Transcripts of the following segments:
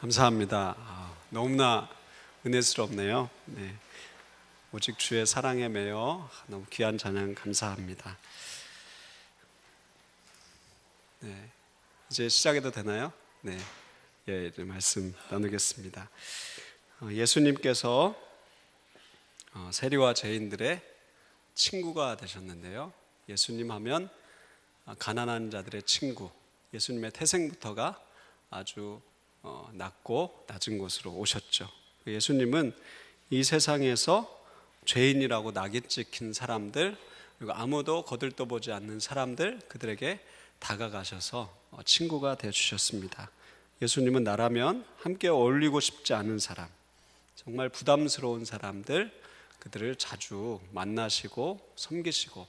감사합니다. 너무나 은혜스럽네요. 네, 오직 주의 사랑에 매여 너무 귀한 찬양 감사합니다. 네, 이제 시작해도 되나요? 네, 말씀 나누겠습니다. 예수님께서 세리와 죄인들의 친구가 되셨는데요. 예수님 하면 가난한 자들의 친구, 예수님의 태생부터가 아주 낮고 낮은 곳으로 오셨죠. 예수님은 이 세상에서 죄인이라고 낙인 찍힌 사람들, 그리고 아무도 거들떠보지 않는 사람들, 그들에게 다가가셔서 친구가 되어주셨습니다. 예수님은 나라면 함께 어울리고 싶지 않은 사람, 정말 부담스러운 사람들, 그들을 자주 만나시고 섬기시고,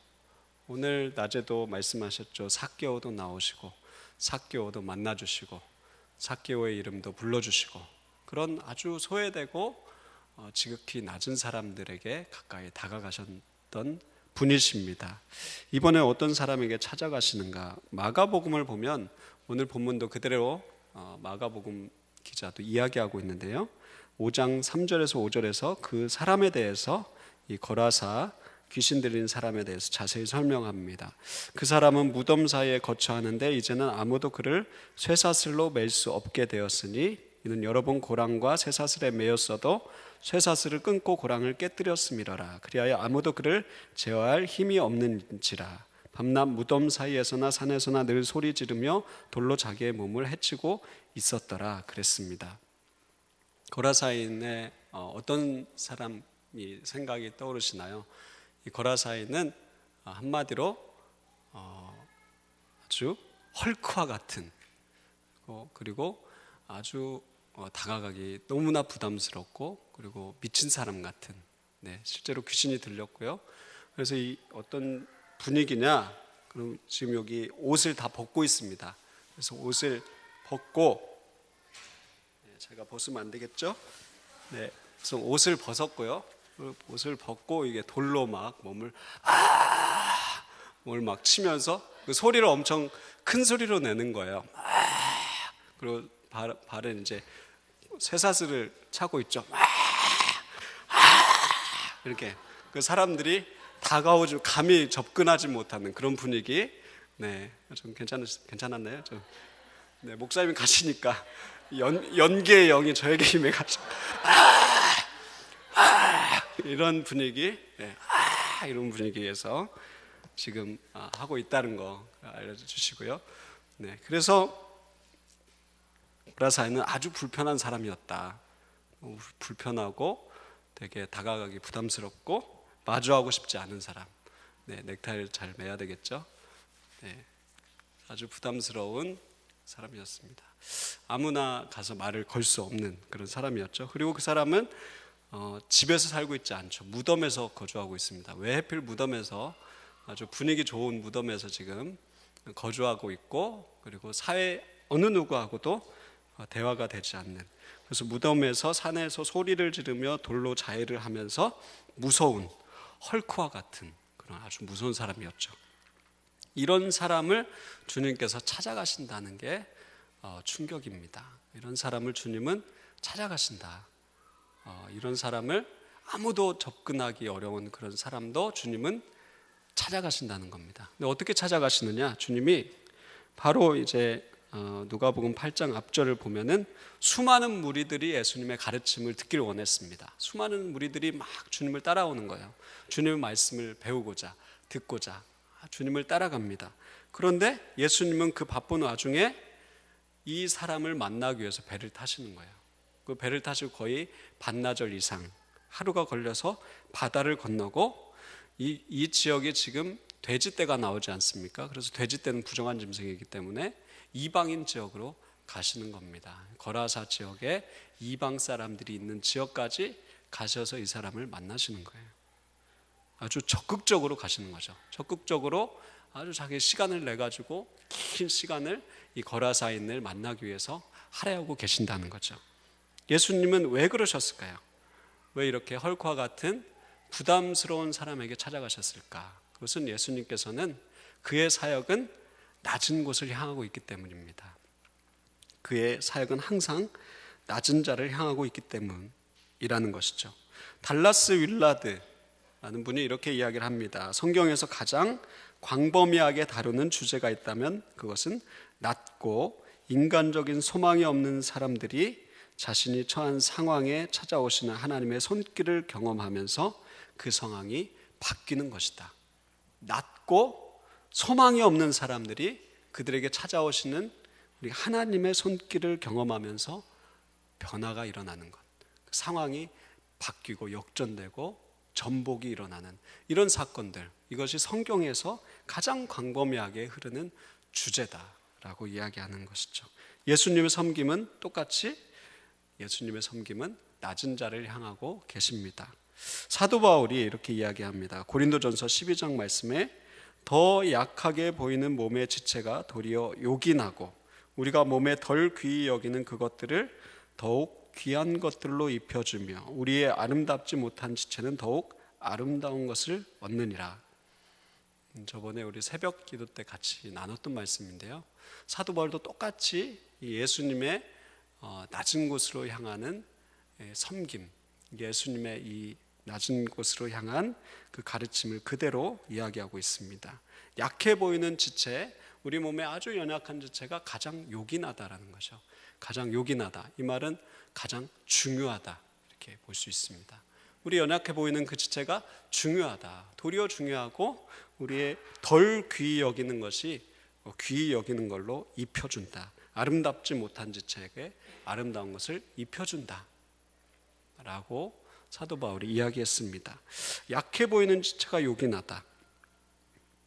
오늘 낮에도 말씀하셨죠. 삭개오도 나오시고 삭개오도 만나주시고 삭개오의 이름도 불러주시고, 그런 아주 소외되고 지극히 낮은 사람들에게 가까이 다가가셨던 분이십니다. 이번에 어떤 사람에게 찾아가시는가? 마가복음을 보면 오늘 본문도 그대로 마가복음 기자도 이야기하고 있는데요, 5장 3절에서 5절에서 그 사람에 대해서 이 거라사 귀신 들린 사람에 대해서 자세히 설명합니다. 그 사람은 무덤 사이에 거처하는데 이제는 아무도 그를 쇠사슬로 맬 수 없게 되었으니 이는 여러 번 고랑과 쇠사슬에 매였어도 쇠사슬을 끊고 고랑을 깨뜨렸음이러라. 그리하여 아무도 그를 제어할 힘이 없는지라. 밤낮 무덤 사이에서나 산에서나 늘 소리 지르며 돌로 자기의 몸을 해치고 있었더라 그랬습니다. 거라사인의 어떤 사람이 생각이 떠오르시나요? 이 거라사인은 한마디로 아주 헐크와 같은, 그리고 아주 다가가기 너무나 부담스럽고, 그리고 미친 사람 같은, 실제로 귀신이 들렸고요. 그래서 이 어떤 분위기냐, 그럼 지금 여기 옷을 다 벗고 있습니다. 그래서 옷을 벗고, 제가 벗으면 안 되겠죠? 네, 그래서 옷을 벗었고요. 옷을 벗고 이게 돌로 막 몸을 막 치면서 그 소리를 엄청 큰 소리로 내는 거예요. 그리고 발은 이제 쇠사슬을 차고 있죠. 이렇게 그 사람들이 다가오지 감히 접근하지 못하는 그런 분위기. 네, 좀 괜찮았나요? 좀. 네, 목사님이 가시니까 연계의 영이 저에게 임해가지고 이런 분위기, 이런 분위기에서 지금 하고 있다는 거 알려주시고요. 네, 그래서 거라사인은 아주 불편한 사람이었다. 불편하고 되게 다가가기 부담스럽고 마주하고 싶지 않은 사람. 네, 넥타이를 잘 매야 되겠죠. 네, 아주 부담스러운 사람이었습니다. 아무나 가서 말을 걸 수 없는 그런 사람이었죠. 그리고 그 사람은 집에서 살고 있지 않죠. 무덤에서 거주하고 있습니다. 왜 하필 무덤에서, 아주 분위기 좋은 무덤에서 지금 거주하고 있고, 그리고 사회 어느 누구하고도 대화가 되지 않는, 그래서 무덤에서 산에서 소리를 지르며 돌로 자해를 하면서 무서운 헐크와 같은 그런 아주 무서운 사람이었죠. 이런 사람을 주님께서 찾아가신다는 게 충격입니다. 이런 사람을 주님은 찾아가신다. 이런 사람을, 아무도 접근하기 어려운 그런 사람도 주님은 찾아가신다는 겁니다. 근데 어떻게 찾아가시느냐? 주님이 바로 이제 누가복음 8장 앞절을 보면은 수많은 무리들이 예수님의 가르침을 듣기를 원했습니다. 수많은 무리들이 막 주님을 따라오는 거예요. 주님의 말씀을 배우고자, 듣고자 주님을 따라갑니다. 그런데 예수님은 그 바쁜 와중에 이 사람을 만나기 위해서 배를 타시는 거예요. 그 배를 타시고 거의 반나절 이상, 하루가 걸려서 바다를 건너고, 이 지역에 지금 돼지떼가 나오지 않습니까? 그래서 돼지떼는 부정한 짐승이기 때문에 이방인 지역으로 가시는 겁니다. 거라사 지역에 이방 사람들이 있는 지역까지 가셔서 이 사람을 만나시는 거예요. 아주 적극적으로 가시는 거죠. 적극적으로 아주 자기 시간을 내가지고 긴 시간을 이 거라사인을 만나기 위해서 할애하고 계신다는 거죠. 예수님은 왜 그러셨을까요? 왜 이렇게 헐크와 같은 부담스러운 사람에게 찾아가셨을까? 그것은 예수님께서는 그의 사역은 낮은 곳을 향하고 있기 때문입니다. 그의 사역은 항상 낮은 자를 향하고 있기 때문이라는 것이죠. 달라스 윌라드라는 분이 이렇게 이야기를 합니다. 성경에서 가장 광범위하게 다루는 주제가 있다면 그것은 낮고 인간적인 소망이 없는 사람들이 자신이 처한 상황에 찾아오시는 하나님의 손길을 경험하면서 그 상황이 바뀌는 것이다. 낮고 소망이 없는 사람들이 그들에게 찾아오시는 우리 하나님의 손길을 경험하면서 변화가 일어나는 것, 상황이 바뀌고 역전되고 전복이 일어나는 이런 사건들, 이것이 성경에서 가장 광범위하게 흐르는 주제다라고 이야기하는 것이죠. 예수님의 섬김은 똑같이 예수님의 섬김은 낮은 자를 향하고 계십니다. 사도 바울이 이렇게 이야기합니다. 고린도전서 12장 말씀에 더 약하게 보이는 몸의 지체가 도리어 요긴하고 우리가 몸에 덜 귀히 여기는 그것들을 더욱 귀한 것들로 입혀주며 우리의 아름답지 못한 지체는 더욱 아름다운 것을 얻느니라. 저번에 우리 새벽 기도 때 같이 나눴던 말씀인데요. 사도 바울도 똑같이 예수님의 낮은 곳으로 향하는 섬김, 예수님의 이 낮은 곳으로 향한 그 가르침을 그대로 이야기하고 있습니다. 약해 보이는 지체, 우리 몸에 아주 연약한 지체가 가장 요긴하다라는 거죠. 가장 요긴하다, 이 말은 가장 중요하다 이렇게 볼 수 있습니다. 우리 연약해 보이는 그 지체가 중요하다, 도리어 중요하고 우리의 덜 귀히 여기는 것이 귀히 여기는 걸로 입혀준다. 아름답지 못한 지체에게 아름다운 것을 입혀준다 라고 사도 바울이 이야기했습니다. 약해 보이는 지체가 요긴하다.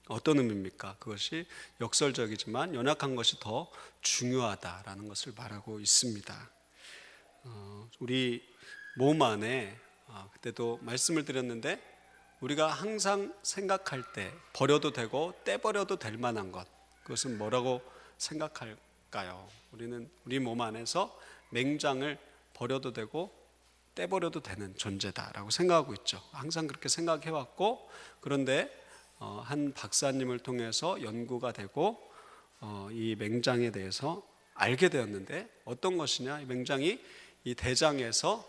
어떤 의미입니까? 그것이 역설적이지만 연약한 것이 더 중요하다라는 것을 말하고 있습니다. 우리 몸 안에 그때도 말씀을 드렸는데 우리가 항상 생각할 때 버려도 되고 떼버려도 될 만한 것, 그것은 뭐라고 생각할까요? 우리는 우리 몸 안에서 맹장을 버려도 되고 떼버려도 되는 존재다라고 생각하고 있죠. 항상 그렇게 생각해왔고, 그런데 한 박사님을 통해서 연구가 되고 이 맹장에 대해서 알게 되었는데 어떤 것이냐, 이 맹장이 이 대장에서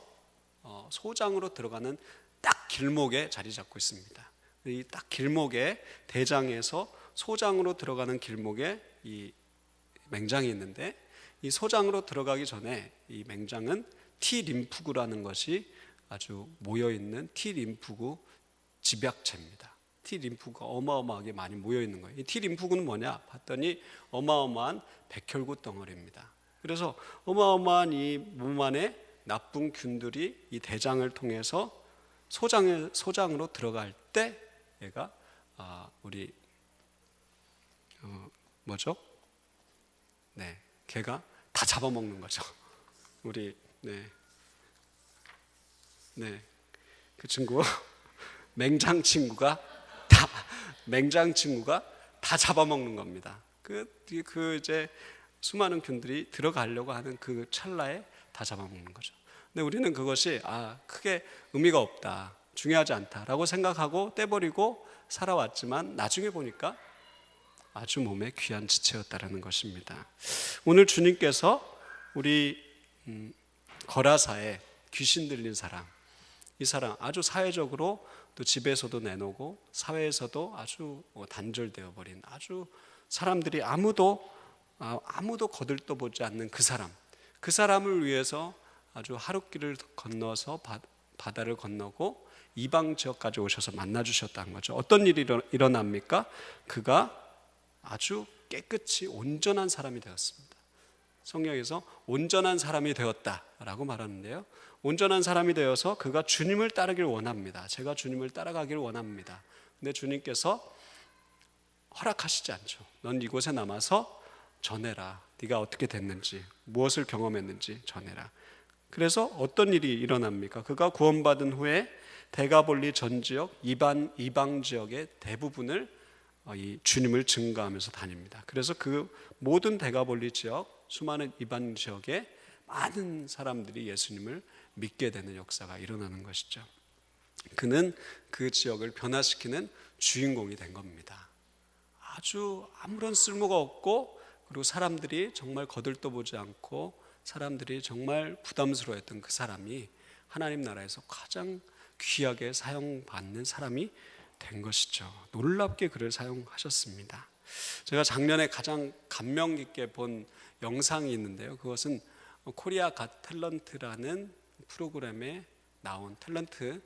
소장으로 들어가는 딱 길목에 자리 잡고 있습니다. 이 딱 길목에, 대장에서 소장으로 들어가는 길목에 이 맹장이 있는데, 이 소장으로 들어가기 전에 이 맹장은 T림프구라는 것이 아주 모여있는 T림프구 집약체입니다. T림프구가 어마어마하게 많이 모여있는 거예요. 이 T림프구는 뭐냐 봤더니 어마어마한 백혈구 덩어리입니다. 그래서 어마어마한 이 몸 안에 나쁜 균들이 이 대장을 통해서 소장으로 들어갈 때 얘가 우리 뭐죠? 네, 걔가 다 잡아먹는 거죠. 우리 그 친구 맹장 친구가 다 잡아먹는 겁니다. 그 이제 수많은 균들이 들어가려고 하는 그 찰나에 다 잡아먹는 거죠. 근데 우리는 그것이 크게 의미가 없다, 중요하지 않다라고 생각하고 떼버리고 살아왔지만 나중에 보니까 아주 몸에 귀한 지체였다라는 것입니다. 오늘 주님께서 우리 거라사에 귀신 들린 사람, 이 사람 아주 사회적으로 또 집에서도 내놓고 사회에서도 아주 단절되어 버린, 아주 사람들이 아무도 거들떠보지 않는 그 사람을 위해서 아주 하룻길을 건너서 바다를 건너고 이방 지역까지 오셔서 만나주셨다는 거죠. 어떤 일이 일어납니까? 그가 아주 깨끗이 온전한 사람이 되었습니다. 성경에서 온전한 사람이 되었다라고 말하는데요, 온전한 사람이 되어서 그가 주님을 따르길 원합니다. 제가 주님을 따라가길 원합니다. 근데 주님께서 허락하시지 않죠. 넌 이곳에 남아서 전해라. 네가 어떻게 됐는지, 무엇을 경험했는지 전해라. 그래서 어떤 일이 일어납니까? 그가 구원받은 후에 데가볼리 전 지역, 이방 지역의 대부분을 이 주님을 증거하면서 다닙니다. 그래서 그 모든 데가볼리 지역, 수많은 이방 지역에 많은 사람들이 예수님을 믿게 되는 역사가 일어나는 것이죠. 그는 그 지역을 변화시키는 주인공이 된 겁니다. 아주 아무런 쓸모가 없고, 그리고 사람들이 정말 거들떠보지 않고 사람들이 정말 부담스러워했던 그 사람이 하나님 나라에서 가장 귀하게 사용받는 사람이 된 것이죠. 놀랍게 그를 사용하셨습니다. 제가 작년에 가장 감명 깊게 본 영상이 있는데요. 그것은 코리아 갓 탤런트라는 프로그램에 나온 탤런트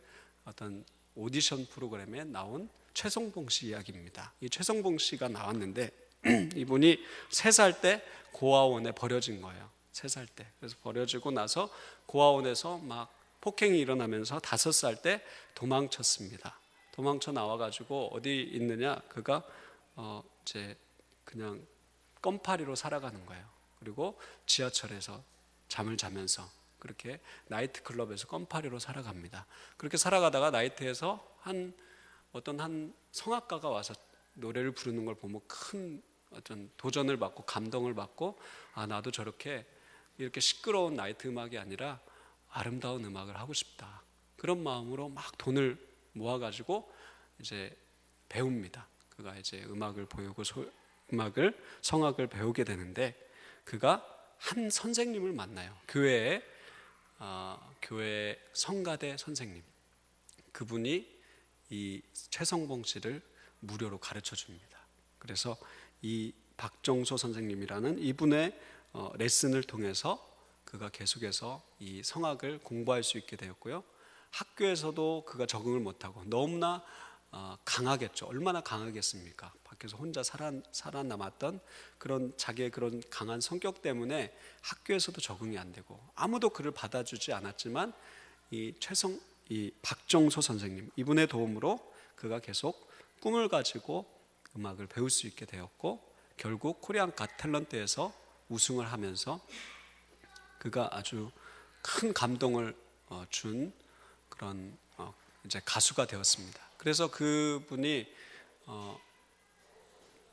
어떤 오디션 프로그램에 나온 최성봉 씨 이야기입니다. 이 최성봉 씨가 나왔는데 이분이 3살 때 고아원에 버려진 거예요. 3살 때. 그래서 버려지고 나서 고아원에서 막 폭행이 일어나면서 5살 때 도망쳤습니다. 도망쳐 나와가지고 어디 있느냐? 그가 이제 그냥 껌파리로 살아가는 거예요. 그리고 지하철에서 잠을 자면서 그렇게 나이트클럽에서 껌파리로 살아갑니다. 그렇게 살아가다가 나이트에서 어떤 한 성악가가 와서 노래를 부르는 걸 보면 큰 어떤 도전을 받고 감동을 받고, 아, 나도 저렇게 이렇게 시끄러운 나이트 음악이 아니라 아름다운 음악을 하고 싶다. 그런 마음으로 막 돈을 모아가지고 이제 배웁니다. 그가 이제 음악을 배우고 성악을 배우게 되는데, 그가 한 선생님을 만나요. 교회 성가대 선생님. 그분이 이 최성봉 씨를 무료로 가르쳐 줍니다. 그래서 이 박정소 선생님이라는 이분의 레슨을 통해서 그가 계속해서 이 성악을 공부할 수 있게 되었고요. 학교에서도 그가 적응을 못하고 너무나 강하겠죠. 얼마나 강하겠습니까? 밖에서 혼자 살아남았던 그런 자기의 그런 강한 성격 때문에 학교에서도 적응이 안 되고 아무도 그를 받아주지 않았지만 이 박정소 선생님, 이분의 도움으로 그가 계속 꿈을 가지고 음악을 배울 수 있게 되었고, 결국 코리안 갓 탤런트에서 우승을 하면서 그가 아주 큰 감동을 준 그런 이제 가수가 되었습니다. 그래서 그분이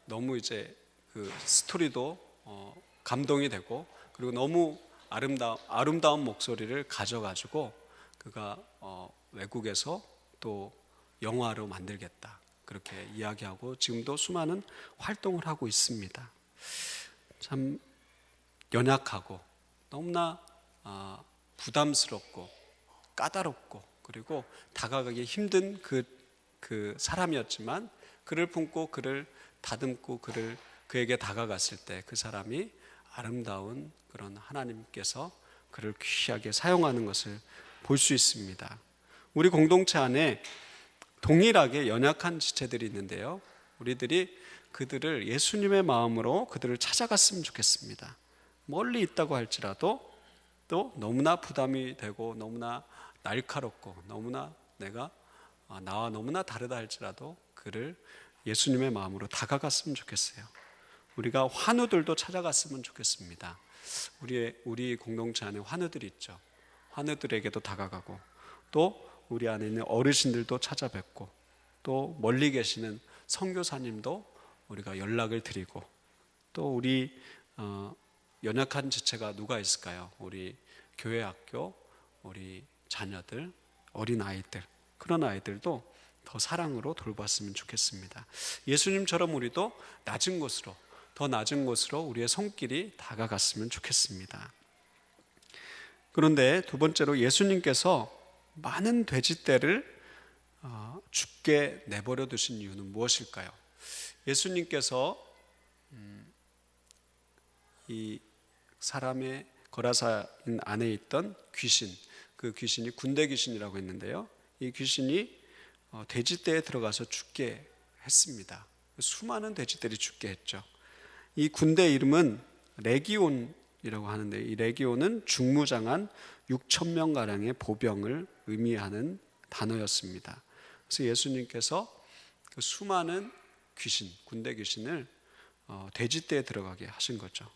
너무 이제 그 스토리도 감동이 되고, 그리고 너무 아름다운 목소리를 가져가지고 그가 외국에서 또 영화로 만들겠다 그렇게 이야기하고 지금도 수많은 활동을 하고 있습니다. 참 연약하고 너무나 부담스럽고 까다롭고 그리고 다가가기 힘든 그 사람이었지만, 그를 품고 그를 다듬고 그에게 다가갔을 때 그 사람이 아름다운 그런 하나님께서 그를 귀하게 사용하는 것을 볼 수 있습니다. 우리 공동체 안에 동일하게 연약한 지체들이 있는데요, 우리들이 그들을 예수님의 마음으로 그들을 찾아갔으면 좋겠습니다. 멀리 있다고 할지라도 또 너무나 부담이 되고 너무나 날카롭고 너무나 나와 너무나 다르다 할지라도 그를 예수님의 마음으로 다가갔으면 좋겠어요. 우리가 환우들도 찾아갔으면 좋겠습니다. 우리 공동체 안에 환우들이 있죠. 환우들에게도 다가가고 또 우리 안에 있는 어르신들도 찾아뵙고 또 멀리 계시는 선교사님도 우리가 연락을 드리고, 또 우리 연약한 지체가 누가 있을까요? 우리 교회 학교, 우리 자녀들, 어린 아이들, 그런 아이들도 더 사랑으로 돌봤으면 좋겠습니다. 예수님처럼 우리도 더 낮은 곳으로 우리의 손길이 다가갔으면 좋겠습니다. 그런데 두 번째로 예수님께서 많은 돼지떼를 죽게 내버려 두신 이유는 무엇일까요? 예수님께서 이 사람의 거라사인 안에 있던 귀신, 그 귀신이 군대 귀신이라고 했는데요, 이 귀신이 돼지떼에 들어가서 죽게 했습니다. 수많은 돼지들이 죽게 했죠. 이 군대 이름은 레기온이라고 하는데, 이 레기온은 중무장한 6,000명 가량의 보병을 의미하는 단어였습니다. 그래서 예수님께서 그 수많은 귀신, 군대 귀신을 돼지떼에 들어가게 하신 거죠.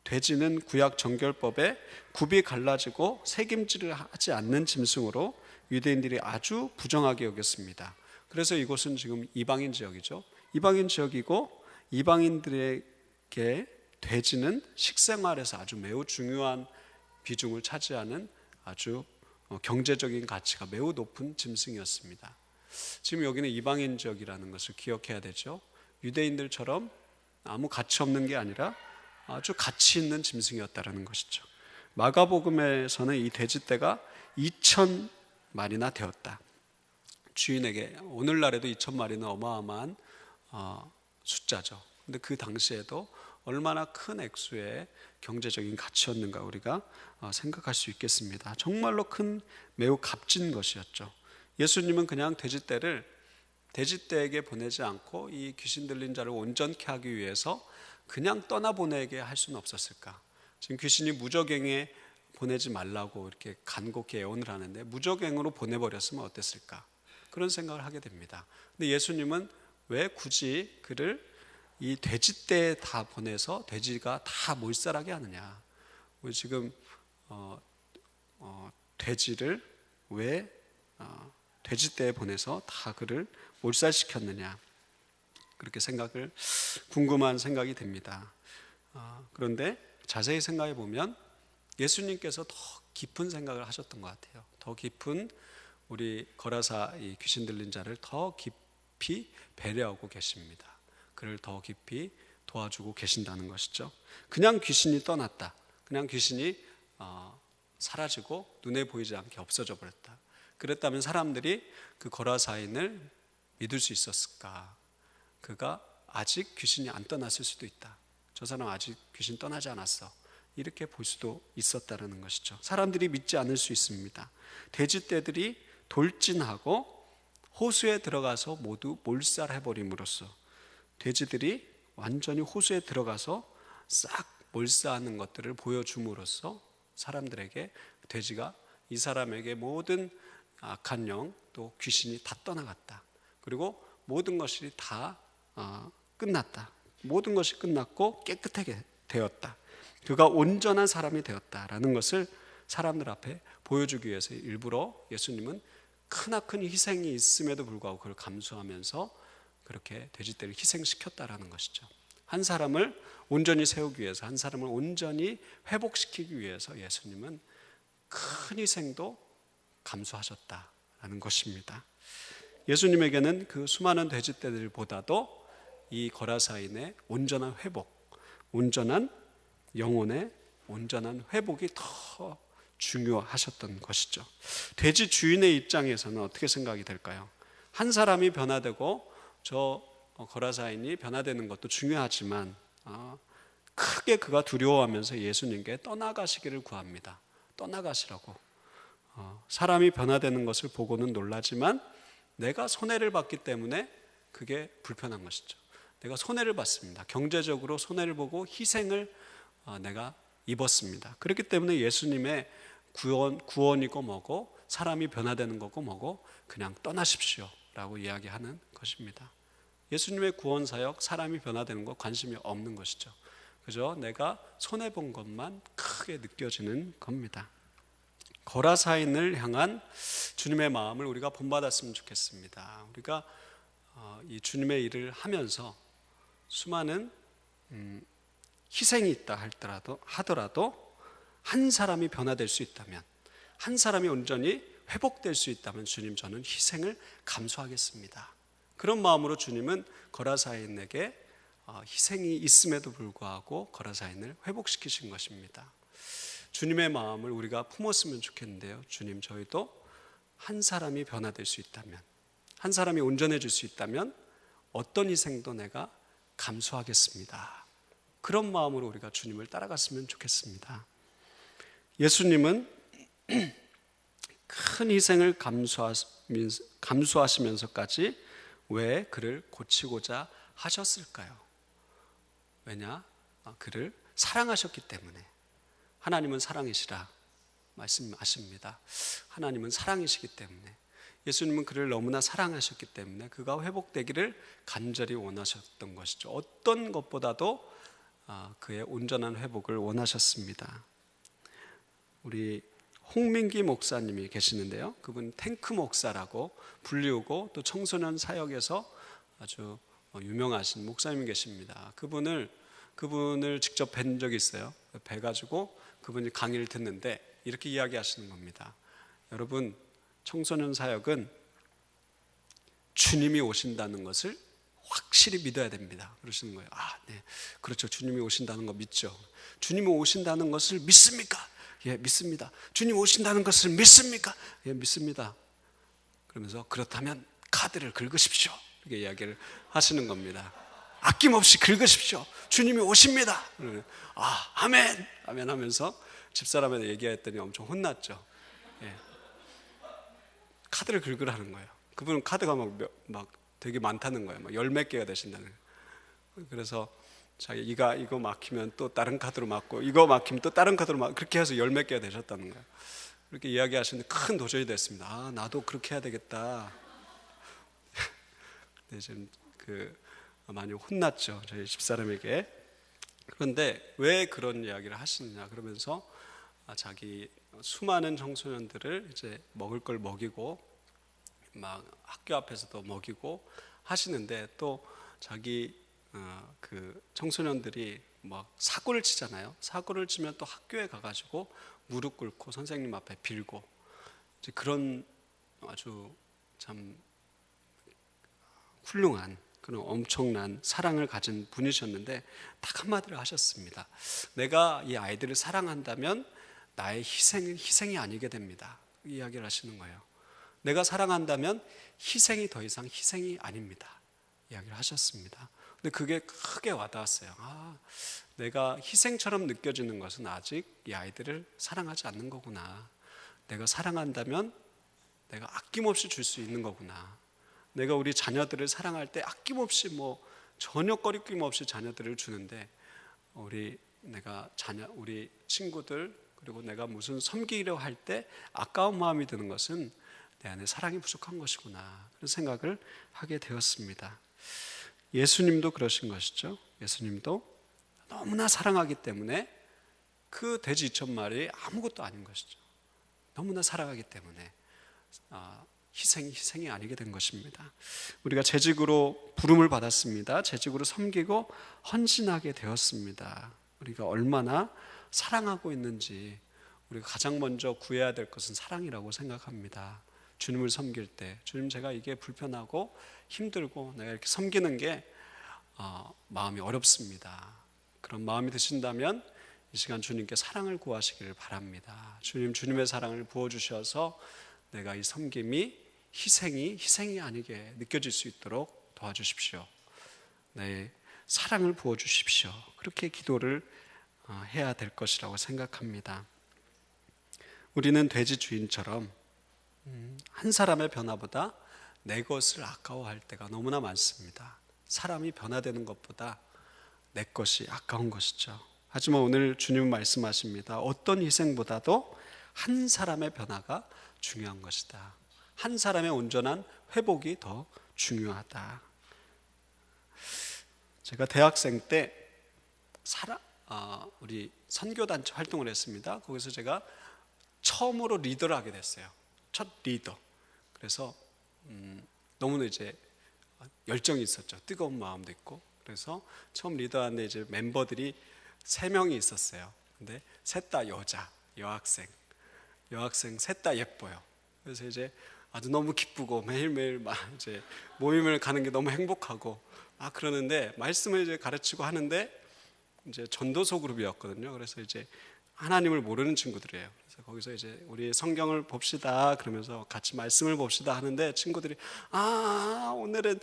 돼지는 구약 정결법에 굽이 갈라지고 새김질을 하지 않는 짐승으로 유대인들이 아주 부정하게 여겼습니다. 그래서 이곳은 지금 이방인 지역이죠. 이방인 지역이고 이방인들에게 돼지는 식생활에서 아주 매우 중요한 비중을 차지하는 아주 경제적인 가치가 매우 높은 짐승이었습니다. 지금 여기는 이방인 지역이라는 것을 기억해야 되죠. 유대인들처럼 아무 가치 없는 게 아니라 아주 가치 있는 짐승이었다라는 것이죠. 마가복음에서는 이 돼지떼가 2,000마리나 되었다. 주인에게, 오늘날에도 2,000마리는 어마어마한 숫자죠. 근데 그 당시에도 얼마나 큰 액수의 경제적인 가치였는가 우리가 생각할 수 있겠습니다. 정말로 큰, 매우 값진 것이었죠. 예수님은 그냥 돼지떼에게 보내지 않고 이 귀신 들린 자를 온전케 하기 위해서 그냥 떠나보내게 할 수는 없었을까? 지금 귀신이 무적행에 보내지 말라고 이렇게 간곡히 애원을 하는데 무적행으로 보내버렸으면 어땠을까? 그런 생각을 하게 됩니다. 근데 예수님은 왜 굳이 그를 이 돼지떼에 다 보내서 돼지가 다 몰살하게 하느냐? 우리 지금 돼지를 왜 돼지떼에 보내서 다 그를 몰살시켰느냐? 그렇게 궁금한 생각이 됩니다. 그런데 자세히 생각해 보면 예수님께서 더 깊은 생각을 하셨던 것 같아요. 더 깊은, 우리 거라사 이 귀신 들린 자를 더 깊이 배려하고 계십니다. 그를 더 깊이 도와주고 계신다는 것이죠. 그냥 귀신이 떠났다, 그냥 귀신이 사라지고 눈에 보이지 않게 없어져 버렸다, 그랬다면 사람들이 그 거라사인을 믿을 수 있었을까? 그가 아직 귀신이 안 떠났을 수도 있다, 저 사람 아직 귀신 떠나지 않았어, 이렇게 볼 수도 있었다는 것이죠. 사람들이 믿지 않을 수 있습니다. 돼지떼들이 돌진하고 호수에 들어가서 모두 몰살해버림으로써, 돼지들이 완전히 호수에 들어가서 싹 몰살하는 것들을 보여줌으로써 사람들에게, 돼지가 이 사람에게 모든 악한 영, 또 귀신이 다 떠나갔다, 그리고 모든 것이 다 끝났다, 모든 것이 끝났고 깨끗하게 되었다, 그가 온전한 사람이 되었다라는 것을 사람들 앞에 보여주기 위해서 일부러 예수님은 크나큰 희생이 있음에도 불구하고 그걸 감수하면서 그렇게 돼지떼를 희생시켰다라는 것이죠. 한 사람을 온전히 세우기 위해서, 한 사람을 온전히 회복시키기 위해서 예수님은 큰 희생도 감수하셨다라는 것입니다. 예수님에게는 그 수많은 돼지떼들보다도 이 거라사인의 온전한 회복, 온전한 영혼의 온전한 회복이 더 중요하셨던 것이죠. 돼지 주인의 입장에서는 어떻게 생각이 될까요? 한 사람이 변화되고 저 거라사인이 변화되는 것도 중요하지만 크게 그가 두려워하면서 예수님께 떠나가시기를 구합니다. 떠나가시라고. 사람이 변화되는 것을 보고는 놀라지만 내가 손해를 봤기 때문에 그게 불편한 것이죠. 내가 손해를 봤습니다. 경제적으로 손해를 보고 희생을 내가 입었습니다. 그렇기 때문에 예수님의 구원이고 뭐고 사람이 변화되는 거고 뭐고 그냥 떠나십시오 라고 이야기하는 것입니다. 예수님의 구원 사역, 사람이 변화되는 거 관심이 없는 것이죠. 그저 내가 손해본 것만 크게 느껴지는 겁니다. 거라사인을 향한 주님의 마음을 우리가 본받았으면 좋겠습니다. 우리가 이 주님의 일을 하면서 수많은 희생이 있다 하더라도 한 사람이 변화될 수 있다면, 한 사람이 온전히 회복될 수 있다면 주님, 저는 희생을 감수하겠습니다. 그런 마음으로 주님은 거라사인에게 희생이 있음에도 불구하고 거라사인을 회복시키신 것입니다. 주님의 마음을 우리가 품었으면 좋겠는데요. 주님, 저희도 한 사람이 변화될 수 있다면, 한 사람이 온전해질 수 있다면 어떤 희생도 내가 감수하겠습니다. 그런 마음으로 우리가 주님을 따라갔으면 좋겠습니다. 예수님은 큰 희생을 감수하시면서까지 왜 그를 고치고자 하셨을까요? 왜냐? 그를 사랑하셨기 때문에. 하나님은 사랑이시라 말씀하십니다. 하나님은 사랑이시기 때문에, 예수님은 그를 너무나 사랑하셨기 때문에 그가 회복되기를 간절히 원하셨던 것이죠. 어떤 것보다도 그의 온전한 회복을 원하셨습니다. 우리 홍민기 목사님이 계시는데요. 그분 탱크 목사라고 불리우고 또 청소년 사역에서 아주 유명하신 목사님이 계십니다. 그분을 직접 뵌 적이 있어요. 뵈가지고 그분이 강의를 듣는데 이렇게 이야기하시는 겁니다. 여러분, 청소년 사역은 주님이 오신다는 것을 확실히 믿어야 됩니다. 그러시는 거예요. 네, 그렇죠. 주님이 오신다는 거 믿죠. 주님이 오신다는 것을 믿습니까? 예, 믿습니다. 주님 오신다는 것을 믿습니까? 예, 믿습니다. 그러면서 그렇다면 카드를 긁으십시오. 이렇게 이야기를 하시는 겁니다. 아낌없이 긁으십시오. 주님이 오십니다. 아멘, 아멘 하면서 집사람한테 얘기했더니 엄청 혼났죠. 예. 카드를 긁으라는 거예요. 그분은 카드가 막 되게 많다는 거예요. 막 열 몇 개가 되신다는 거예요. 그래서 자기 이거 막히면 또 다른 카드로 막고, 이거 막히면 또 다른 카드로 막, 그렇게 해서 열 몇 개가 되셨다는 거예요. 그렇게 이야기하시는데 큰 도전이 됐습니다. 나도 그렇게 해야 되겠다. 네, 지금 많이 혼났죠, 저희 집사람에게. 그런데 왜 그런 이야기를 하시느냐 그러면서 자기 수많은 청소년들을 이제 먹을 걸 먹이고 막 학교 앞에서도 먹이고 하시는데, 또 자기 그 청소년들이 막 사고를 치잖아요. 사고를 치면 또 학교에 가가지고 무릎 꿇고 선생님 앞에 빌고, 이제 그런 아주 참 훌륭한 그런 엄청난 사랑을 가진 분이셨는데 딱 한마디를 하셨습니다. 내가 이 아이들을 사랑한다면 나의 희생은 희생이 아니게 됩니다. 이 이야기를 하시는 거예요. 내가 사랑한다면 희생이 더 이상 희생이 아닙니다. 이야기를 하셨습니다. 근데 그게 크게 와닿았어요. 내가 희생처럼 느껴지는 것은 아직 이 아이들을 사랑하지 않는 거구나. 내가 사랑한다면 내가 아낌없이 줄 수 있는 거구나. 내가 우리 자녀들을 사랑할 때 아낌없이 전혀 꺼리낌 없이 자녀들을 주는데, 우리 친구들, 그리고 내가 무슨 섬기려 할 때 아까운 마음이 드는 것은 내 안에 사랑이 부족한 것이구나, 그런 생각을 하게 되었습니다. 예수님도 그러신 것이죠. 예수님도 너무나 사랑하기 때문에 그 돼지 2,000마리 아무것도 아닌 것이죠. 너무나 사랑하기 때문에 희생이 아니게 된 것입니다. 우리가 재직으로 부름을 받았습니다. 재직으로 섬기고 헌신하게 되었습니다. 우리가 얼마나 사랑하고 있는지, 우리가 가장 먼저 구해야 될 것은 사랑이라고 생각합니다. 주님을 섬길 때, 주님, 제가 이게 불편하고 힘들고 내가 이렇게 섬기는 게 마음이 어렵습니다. 그런 마음이 드신다면 이 시간 주님께 사랑을 구하시기를 바랍니다. 주님의 사랑을 부어주셔서 내가 이 섬김이 희생이 아니게 느껴질 수 있도록 도와주십시오. 네, 사랑을 부어주십시오. 그렇게 기도를 해야 될 것이라고 생각합니다. 우리는 돼지 주인처럼 한 사람의 변화보다 내 것을 아까워할 때가 너무나 많습니다. 사람이 변화되는 것보다 내 것이 아까운 것이죠. 하지만 오늘 주님은 말씀하십니다. 어떤 희생보다도 한 사람의 변화가 중요한 것이다. 한 사람의 온전한 회복이 더 중요하다. 제가 대학생 때 우리 선교단체 활동을 했습니다. 거기서 제가 처음으로 리더를 하게 됐어요. 첫 리더. 그래서 너무나 이제 열정이 있었죠. 뜨거운 마음도 있고. 그래서 처음 리더하는데 이제 멤버들이 3명이 있었어요. 근데 셋 다 여학생 셋 다 예뻐요. 그래서 이제 아주 너무 기쁘고 매일매일 막 이제 모임을 가는 게 너무 행복하고 막 그러는데, 말씀을 이제 가르치고 하는데 이제 전도서 그룹이었거든요. 그래서 이제 하나님을 모르는 친구들이에요. 그래서 거기서 이제 우리 성경을 봅시다 그러면서 같이 말씀을 봅시다 하는데, 친구들이 오늘은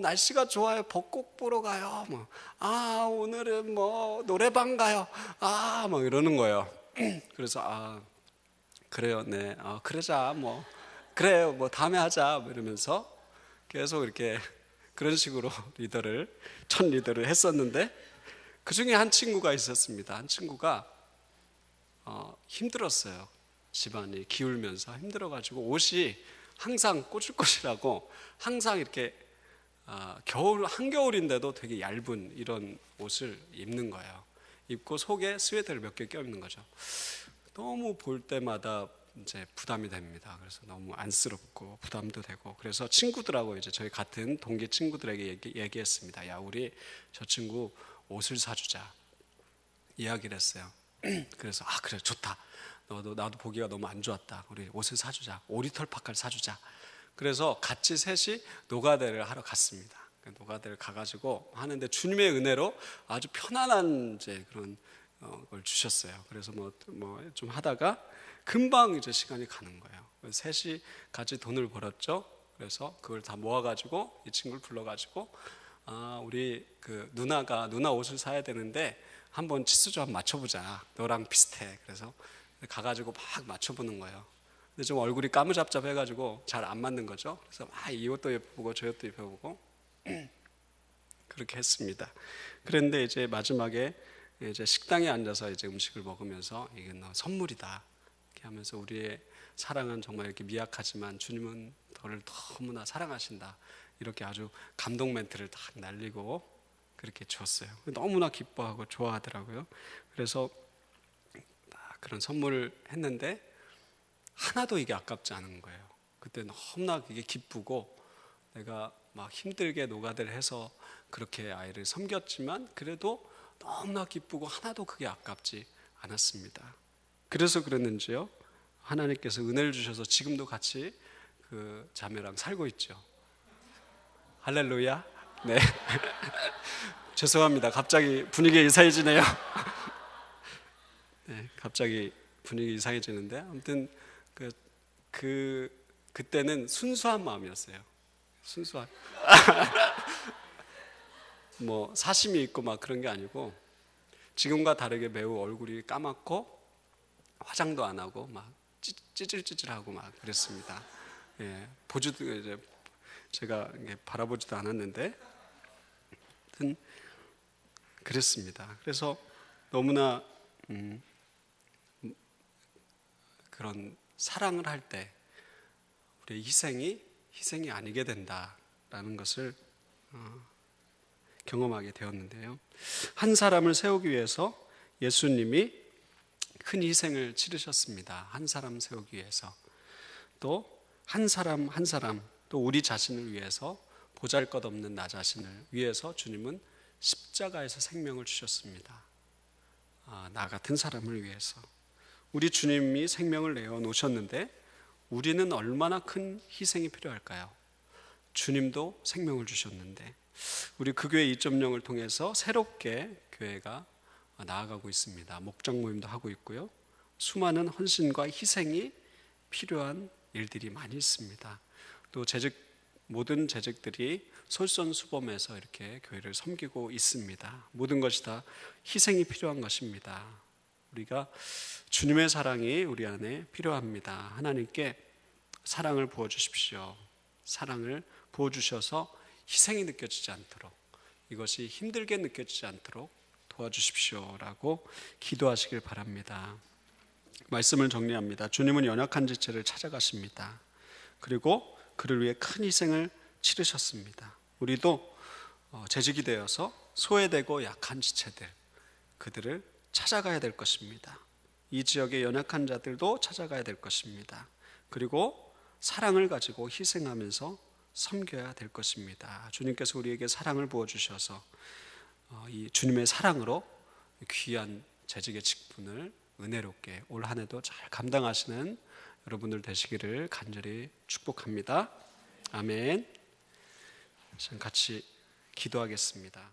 날씨가 좋아요, 벚꽃 보러 가요, 오늘은 노래방 가요, 막 이러는 거예요. 그래서 그래요, 네, 그러자, 그래요, 다음에 하자, 이러면서 계속 이렇게 그런 식으로 첫 리더를 했었는데, 그 중에 한 친구가 있었습니다. 한 친구가 힘들었어요. 집안이 기울면서 힘들어가지고 옷이 항상 꼬질꼬질하고, 항상 이렇게 한겨울인데도 되게 얇은 이런 옷을 입는 거예요. 입고 속에 스웨터를 몇 개 껴입는 거죠. 너무 볼 때마다 이제 부담이 됩니다. 그래서 너무 안쓰럽고 부담도 되고, 그래서 친구들하고 이제 저희 같은 동기 친구들에게 얘기했습니다. 야, 우리 저 친구 옷을 사주자, 이야기를 했어요. 그래서 그래, 좋다. 나도 보기가 너무 안 좋았다. 우리 옷을 사주자. 오리털 파카를 사주자. 그래서 같이 셋이 노가다를 하러 갔습니다. 노가다를 가가지고 하는데 주님의 은혜로 아주 편안한 이제 그런 걸 주셨어요. 그래서 뭐 좀 하다가 금방 이제 시간이 가는 거예요. 셋이 같이 돈을 벌었죠. 그래서 그걸 다 모아가지고 이 친구를 불러가지고 우리 그 누나 옷을 사야 되는데 한번 치수 좀 맞춰보자. 너랑 비슷해. 그래서 가가지고 막 맞춰보는 거예요. 근데 좀 얼굴이 까무잡잡해가지고 잘 안 맞는 거죠. 그래서 막 이 옷도 입혀보고 저 옷도 입혀보고 그렇게 했습니다. 그런데 이제 마지막에 이제 식당에 앉아서 이제 음식을 먹으면서 이게 너 선물이다 이렇게 하면서 우리의 사랑은 정말 이렇게 미약하지만 주님은 너를 너무나 사랑하신다 이렇게 아주 감동 멘트를 딱 날리고 그렇게 줬어요. 너무나 기뻐하고 좋아하더라고요. 그래서 그런 선물을 했는데 하나도 이게 아깝지 않은 거예요. 그때 너무나 그게 기쁘고 내가 막 힘들게 노가다를 해서 그렇게 아이를 섬겼지만 그래도 너무나 기쁘고 하나도 그게 아깝지 않았습니다. 그래서 그랬는지요, 하나님께서 은혜를 주셔서 지금도 같이 그 자매랑 살고 있죠. 할렐루야. 네. 죄송합니다. 갑자기 분위기가 이상해지네요. 네, 갑자기 분위기 이상해지는데 아무튼 그때는 순수한 마음이었어요. 순수한. 뭐 사심이 있고 막 그런 게 아니고 지금과 다르게 매우 얼굴이 까맣고 화장도 안 하고 막 찌질찌질하고 막 그랬습니다. 예, 보지도 이제 제가 바라보지도 않았는데 하여튼 그랬습니다. 그래서 너무나 그런 사랑을 할 때 우리의 희생이 아니게 된다라는 것을 경험하게 되었는데요. 한 사람을 세우기 위해서 예수님이 큰 희생을 치르셨습니다. 한 사람 세우기 위해서. 또 한 사람 또 우리 자신을 위해서 보잘것없는 나 자신을 위해서 주님은 십자가에서 생명을 주셨습니다. 나 같은 사람을 위해서. 우리 주님이 생명을 내어놓으셨는데 우리는 얼마나 큰 희생이 필요할까요? 주님도 생명을 주셨는데 우리 그 교회 2.0을 통해서 새롭게 교회가 나아가고 있습니다. 목장 모임도 하고 있고요. 수많은 헌신과 희생이 필요한 일들이 많이 있습니다. 또 모든 재직들이 솔선수범해서 이렇게 교회를 섬기고 있습니다. 모든 것이 다 희생이 필요한 것입니다. 우리가 주님의 사랑이 우리 안에 필요합니다. 하나님께 사랑을 부어주십시오. 사랑을 부어주셔서 희생이 느껴지지 않도록, 이것이 힘들게 느껴지지 않도록 도와주십시오라고 기도하시길 바랍니다. 말씀을 정리합니다. 주님은 연약한 지체를 찾아가십니다. 그리고 그를 위해 큰 희생을 치르셨습니다. 우리도 재직이 되어서 소외되고 약한 지체들, 그들을 찾아가야 될 것입니다. 이 지역의 연약한 자들도 찾아가야 될 것입니다. 그리고 사랑을 가지고 희생하면서 섬겨야 될 것입니다. 주님께서 우리에게 사랑을 부어주셔서 이 주님의 사랑으로 귀한 재직의 직분을 은혜롭게 올 한 해도 잘 감당하시는 여러분들 되시기를 간절히 축복합니다. 아멘. 같이 기도하겠습니다.